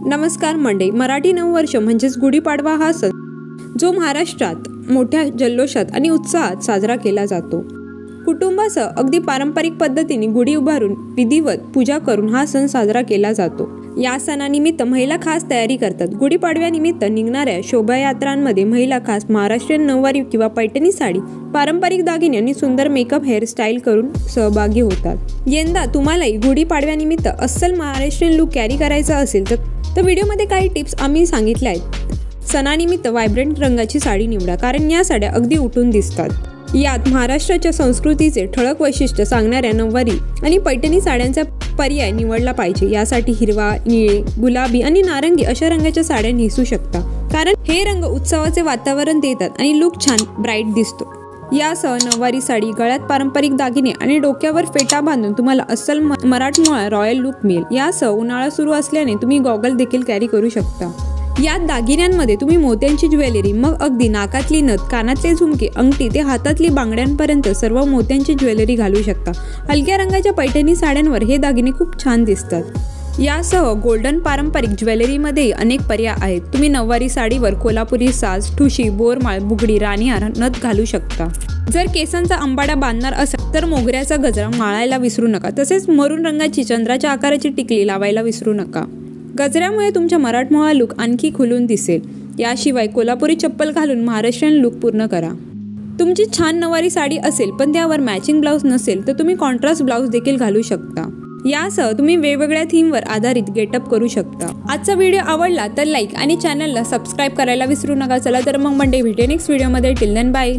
नमस्कार मंडळी, मराठी नववर्ष म्हणजेच गुढीपाडवा हा सण जो महाराष्ट्रात मोठ्या जल्लोषात आणि उत्साहात साजरा केला जातो। कुटुंबासह अगदी पारंपरिक पद्धतीने गुढी उभारून विधिवत पूजा करून हा सण साजरा केला जातो। या सणानिमित्त महिला खास तयारी करतात। गुढीपाडव्यानिमित्त निघणाऱ्या शोभायात्रांमध्ये महिला खास महाराष्ट्रीयन नऊवारी किंवा पैठणी साडी, पारंपरिक दागिने आणि सुंदर मेकअप हेअरस्टाईल करून सहभागी होतात। यंदा तुम्हालाही गुढीपाडव्यानिमित्त अस्सल महाराष्ट्रीयन लुक कॅरी करायचा असेल तर व्हिडिओमध्ये काही टिप्स आम्ही सांगितल्या आहेत। सणानिमित्त व्हायब्रंट रंगाची साडी निवडा, कारण या साड्या अगदी उठून दिसतात। यात महाराष्ट्राच्या संस्कृतीचे ठळक वैशिष्ट्य सांगणाऱ्या नऊवारी आणि पैठणी साड्यांचा पर्याय निवडला पाहिजे। यासाठी हिरवा, निळे, गुलाबी आणि नारंगी अशा रंगाच्या साड्या नेसू शकता, कारण हे रंग उत्सवाचे वातावरण देतात आणि लुक छान ब्राईट दिसतो। यासह नऊवारी साडी, गळ्यात पारंपरिक दागिने आणि डोक्यावर फेटा बांधून तुम्हाला अस्सल मराठमोळा रॉयल लुक मिळेल। यासह उन्हाळा सुरू असल्याने तुम्ही गॉगल देखील कॅरी करू शकता। यात दागिन्यांमध्ये तुम्ही मोत्यांची ज्वेलरी, मग अगदी नाकातली नथ, कानातले झुमके, अंगठी ते हातातली बांगड्यांपर्यंत सर्व मोत्यांची ज्वेलरी घालू शकता। हलक्या रंगाच्या पैठणी साड्यांवर हे दागिने खूप छान दिसतात। यासह गोल्डन पारंपरिक ज्वेलरीमध्ये अनेक पर्याय आहेत। तुम्ही नऊवारी साडीवर कोल्हापुरी साज, ठुशी, बोरमाळ, बुगडी, राणीहार, नथ घालू शकता। जर केसांचा अंबाडा बांधणार असाल तर मोगऱ्याचा गजरा माळायला विसरू नका। तसेच मरून रंगाची चंद्राच्या आकाराची टिकली लावायला विसरू नका। गजऱ्यामुळे तुमच्या मराठमोळा लुक आणखी खुलून दिसेल। याशिवाय कोल्हापुरी चप्पल घालून महाराष्ट्रीयन लुक पूर्ण करा। तुमची छान नऊवारी साडी असेल पण त्यावर मॅचिंग ब्लाउज नसेल तर तुम्ही कॉन्ट्रास्ट ब्लाउज देखील घालू शकता। यासह तुम्ही वेगवेगळ्या थीमवर आधारित गेटअप करू शकता। आजचा व्हिडिओ आवडला तर लाईक आणि चॅनलला सबस्क्राईब करायला विसरू नका। चला तर मग मंडे भेटूया नेक्स्ट व्हिडिओमध्ये। Till then bye.